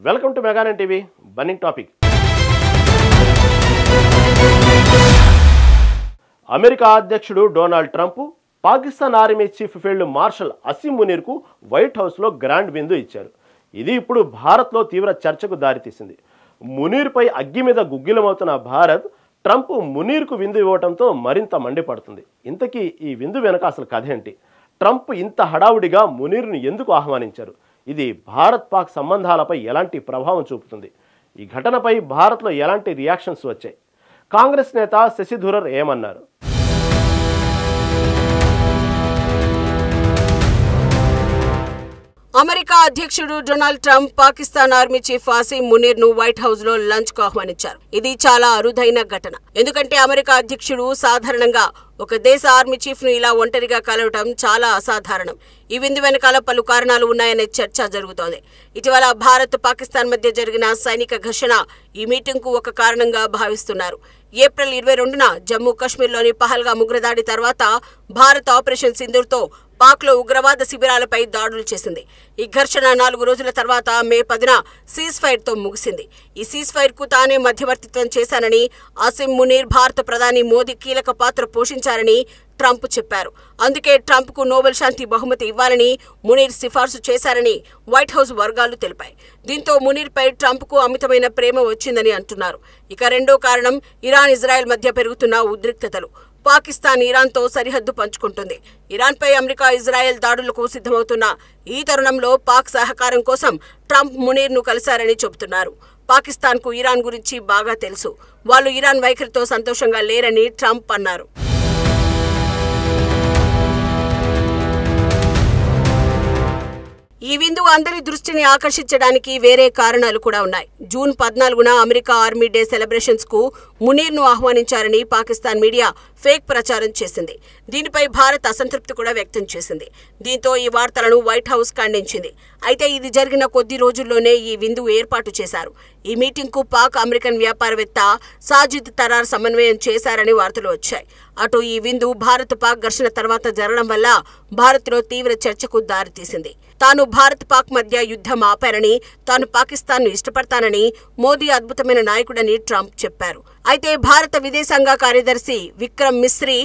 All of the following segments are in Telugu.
వెల్కమ్ టు మెగానన్ టీవీ. Burning topic. అమెరికా అధ్యక్షుడు Donald Trump Pakistan army chief field marshal Asim మునీర్కు వైట్ హౌస్లో గ్రాండ్ విందు ఇచ్చారు. ఇది ఇప్పుడు భారత్లో తీవ్ర చర్చకు దారితీసింది. మునీర్పై అగ్గి మీద గుగ్గిలమవుతున్న భారత్ ట్రంప్ మునీర్కు విందు ఇవ్వడంతో మరింత మండిపడుతుంది. ఇంతకీ ఈ విందు వెనక అసలు కథ ఏంటి? ట్రంప్ ఇంత హడావుడిగా మునీర్ను ఎందుకు ఆహ్వానించారు? ఇది భారత్ పాక్ సంబంధాలపై ఎలాంటి ప్రభావం చూపుతుంది? ఈ ఘటనపై భారత్లో ఎలాంటి రియాక్షన్స్ వచ్చాయి? కాంగ్రెస్ నేత శశి థరూర్ ఏమన్నారు? అమెరికా అధ్యక్షుడు Donald Trump Pakistan army chief Asim Munir ను వైట్ హౌస్ లో లంచ్ కు ఆహ్వానించారు. ఇది చాలా అరుదైన ఘటన. ఎందుకంటే అమెరికా అధ్యక్షుడు సాధారణంగా ఒక దేశ ఆర్మీ చీఫ్ ను ఇలా ఒంటరిగా కలవటం చాలా అసాధారణం. ఈ విందు వెనకాల పలు కారణాలు ఉన్నాయనే చర్చ జరుగుతోంది. ఇటీవల భారత్ పాకిస్తాన్ మధ్య జరిగిన సైనిక ఘర్షణ ఈ మీటింగ్ కు ఒక కారణంగా భావిస్తున్నారు. ఏప్రిల్ 22న జమ్మూ కాశ్మీర్లోని పహల్గామ్ ఉగ్రదాడి తర్వాత భారత్ ఆపరేషన్ సింధూర్తో పాక్లో ఉగ్రవాద శిబిరాలపై దాడులు చేసింది. ఈ ఘర్షణ 4 రోజుల తర్వాత మే 10న సీజ్ ఫైర్ తో ముగిసింది. ఈ సీజ్ ఫైర్ కు తానే మధ్యవర్తిత్వం చేశానని, అసీం మునీర్ భారత ప్రధాని మోదీ కీలక పాత్ర పోషించారని ట్రంప్ చెప్పారు. అందుకే ట్రంప్ కు నోబెల్ శాంతి బహుమతి ఇవ్వాలని మునీర్ సిఫార్సు చేశారని వైట్ హౌస్ వర్గాలు తెలిపాయి. దీంతో మునీర్ పై ట్రంప్ కు అమితమైన ప్రేమ వచ్చిందని అంటున్నారు. ఇక రెండో కారణం ఇరాన్ ఇజ్రాయెల్ మధ్య పెరుగుతున్న ఉద్రిక్తతలు. పాకిస్తాన్ ఇరాన్తో సరిహద్దు పంచుకుంటుంది. ఇరాన్పై అమెరికా ఇజ్రాయెల్ దాడులకు సిద్ధమవుతున్న ఈ తరుణంలో పాక్ సహకారం కోసం ట్రంప్ మునీర్ను కలిశారని చెబుతున్నారు. పాకిస్తాన్కు ఇరాన్ గురించి బాగా తెలుసు. వాళ్ళు ఇరాన్ వైఖరితో సంతోషంగా లేరని ట్రంప్ అన్నారు. ఈ విందు అందరి దృష్టిని ఆకర్షించడానికి వేరే కారణాలు కూడా ఉన్నాయి. జూన్ 14న అమెరికా ఆర్మీ డే సెలబ్రేషన్స్ కు మునీర్ ను ఆహ్వానించారని పాకిస్తాన్ మీడియా ఫేక్ ప్రచారం చేసింది. దీనిపై భారత్ అసంతృప్తి కూడా వ్యక్తం చేసింది. దీంతో ఈ వార్తలను వైట్ హౌస్ ఖండించింది. అయితే ఇది జరిగిన కొద్ది రోజుల్లోనే ఈ విందు ఏర్పాటు చేశారు. ఈ మీటింగ్ కు పాక్ అమెరికన్ వ్యాపారవేత్త సాజిద్ తరార్ సమన్వయం చేశారని వార్తలు వచ్చాయి. అటు ఈ విందు భారత్ పాక్ ఘర్షణ తర్వాత జరగడం వల్ల భారత్లో తీవ్ర చర్చకు దారితీసింది. తాను భారత్ పాక్ మధ్య యుద్ధం ఆపారని, తాను పాకిస్తాన్ ను ఇష్టపడతానని, మోదీ అద్భుతమైన నాయకుడని ట్రంప్ చెప్పారు. అయితే భారత విదేశాంగ కార్యదర్శి విక్రమ్ మిస్రీ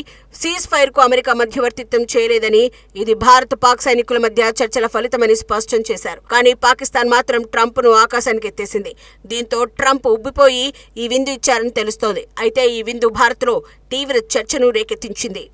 సీజ్ ఫైర్ కు అమెరికా మధ్యవర్తిత్వం చేయలేదని, ఇది భారత్ పాక్ సైనికుల మధ్య చర్చల ఫలితమని స్పష్టం చేశారు. కానీ పాకిస్తాన్ మాత్రం ట్రంప్ ను ఆకాశానికి ఎత్తేసింది. దీంతో ట్రంప్ ఉబ్బిపోయి ఈ విందు ఇచ్చారని తెలుస్తోంది. అయితే ఈ విందు భారత్లో తీవ్ర చర్చను రేకెత్తించింది.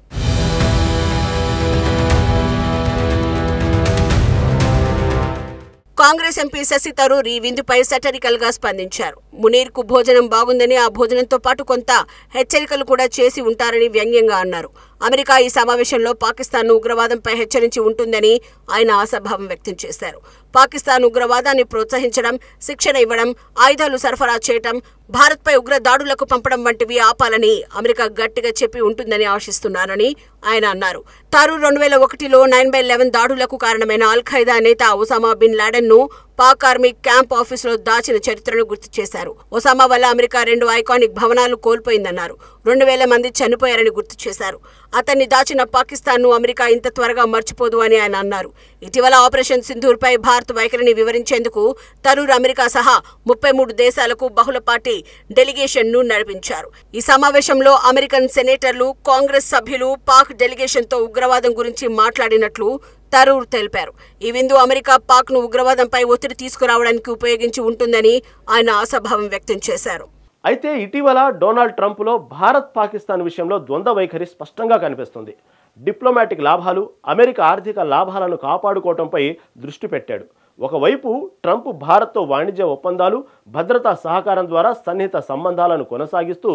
కాంగ్రెస్ ఎంపీ శశి థరూర్ ఈ విందుపై సెటరికల్ గా స్పందించారు. మునీర్ కు భోజనం బాగుందని, ఆ భోజనంతో పాటు కొంత హెచ్చరికలు కూడా చేసి ఉంటారని వ్యంగ్యంగా అన్నారు. అమెరికా ఈ సమావేశంలో పాకిస్తాన్ ను ఉగ్రవాదంపై హెచ్చరించి ఉంటుందని ఆయన ఆశాభావం వ్యక్తం చేశారు. పాకిస్తాన్ ఉగ్రవాదాన్ని ప్రోత్సహించడం, శిక్షణ ఇవ్వడం, ఆయుధాలు సరఫరా చేయడం, భారత్పై ఉగ్ర దాడులకు పంపడం వంటివి ఆపాలని అమెరికా గట్టిగా చెప్పి ఉంటుందని ఆశిస్తున్నారని ఆయన అన్నారు. థరూర్ 2001లో 9/11 దాడులకు కారణమైన అల్ ఖైదా నేత ఒసామా బిన్ లాడెన్ ను పాక్ ఆర్మీ క్యాంప్ ఆఫీసులో దాచిన చరిత్రను గుర్తు చేశారు. ఒసామా వల్ల అమెరికా 2 ఐకానిక్ భవనాలు కోల్పోయిందన్నారు. 2000 మంది చనిపోయారని గుర్తు చేశారు. అతన్ని దాచిన పాకిస్తాన్ ను అమెరికా ఇంత త్వరగా మర్చిపోదు అని ఆయన అన్నారు. ఇటీవల ఆపరేషన్ సింధూర్ పై భారత్ వైఖరిని వివరించేందుకు థరూర్ అమెరికా సహా 33 దేశాలకు బహుళపార్టీ డెలిగేషన్ ను నడిపించారు. ఈ సమావేశంలో అమెరికన్ సెనేటర్లు, కాంగ్రెస్ సభ్యులు పాక్ డెలిగేషన్ తో ఉగ్రవాదం గురించి మాట్లాడినట్లు థరూర్ తెలిపారు. ఈ విందు అమెరికా పాక్ ను ఉగ్రవాదంపై ఒత్తిడి తీసుకురావడానికి ఉపయోగించి ఉంటుందని ఆయన ఆశాభావం వ్యక్తం చేశారు. అయితే ఇటీవల డొనాల్డ్ ట్రంప్లో భారత్ పాకిస్తాన్ విషయంలో ద్వంద్వ వైఖరి స్పష్టంగా కనిపిస్తుంది. డిప్లొమాటిక్ లాభాలు, అమెరికా ఆర్థిక లాభాలను కాపాడుకోవడంపై దృష్టి పెట్టాడు. ఒకవైపు ట్రంప్ భారత్తో వాణిజ్య ఒప్పందాలు, భద్రతా సహకారం ద్వారా సన్నిహిత సంబంధాలను కొనసాగిస్తూ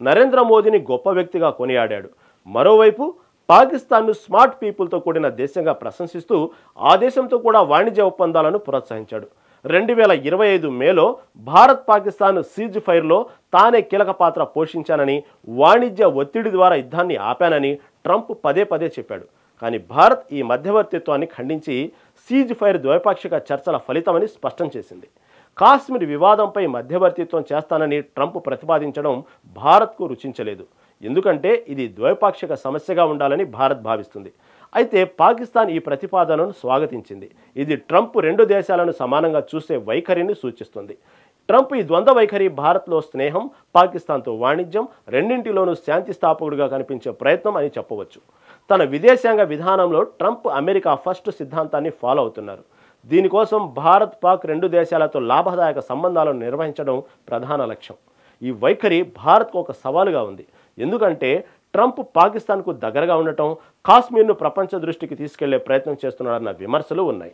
నరేంద్ర మోదీని గొప్ప వ్యక్తిగా కొనియాడాడు. మరోవైపు పాకిస్తాన్ను స్మార్ట్ పీపుల్తో కూడిన దేశంగా ప్రశంసిస్తూ ఆ దేశంతో కూడా వాణిజ్య ఒప్పందాలను ప్రోత్సహించాడు. 2025 మేలో భారత్ పాకిస్తాన్ సీజ్ ఫైర్లో తానే కీలక పాత్ర పోషించానని, వాణిజ్య ఒత్తిడి ద్వారా యుద్ధాన్ని ఆపానని ట్రంప్ పదే పదే చెప్పాడు. కానీ భారత్ ఈ మధ్యవర్తిత్వాన్ని ఖండించి సీజ్ ఫైర్ ద్వైపాక్షిక చర్చల ఫలితమని స్పష్టం చేసింది. కాశ్మీర్ వివాదంపై మధ్యవర్తిత్వం చేస్తానని ట్రంప్ ప్రతిపాదించడం భారత్కు రుచించలేదు. ఎందుకంటే ఇది ద్వైపాక్షిక సమస్యగా ఉండాలని భారత్ భావిస్తుంది. అయితే పాకిస్తాన్ ఈ ప్రతిపాదనను స్వాగతించింది. ఇది ట్రంప్ రెండు దేశాలను సమానంగా చూసే వైఖరిని సూచిస్తుంది. ట్రంప్ ఈ ద్వంద్వ వైఖరి భారత్లో స్నేహం, పాకిస్తాన్తో వాణిజ్యం రెండింటిలోనూ శాంతి స్థాపకుడిగా కనిపించే ప్రయత్నం అని చెప్పవచ్చు. తన విదేశాంగ విధానంలో ట్రంప్ అమెరికా ఫస్ట్ సిద్ధాంతాన్ని ఫాలో అవుతున్నారు. దీనికోసం భారత్, పాక్ రెండు దేశాలతో లాభదాయక సంబంధాలను నిర్వహించడం ప్రధాన లక్ష్యం. ఈ వైఖరి భారత్కు ఒక సవాలుగా ఉంది. ఎందుకంటే ట్రంప్ పాకిస్తాన్కు దగ్గరగా ఉండటం, కాశ్మీర్ను ప్రపంచ దృష్టికి తీసుకెళ్లే ప్రయత్నం చేస్తున్నారన్న విమర్శలు ఉన్నాయి.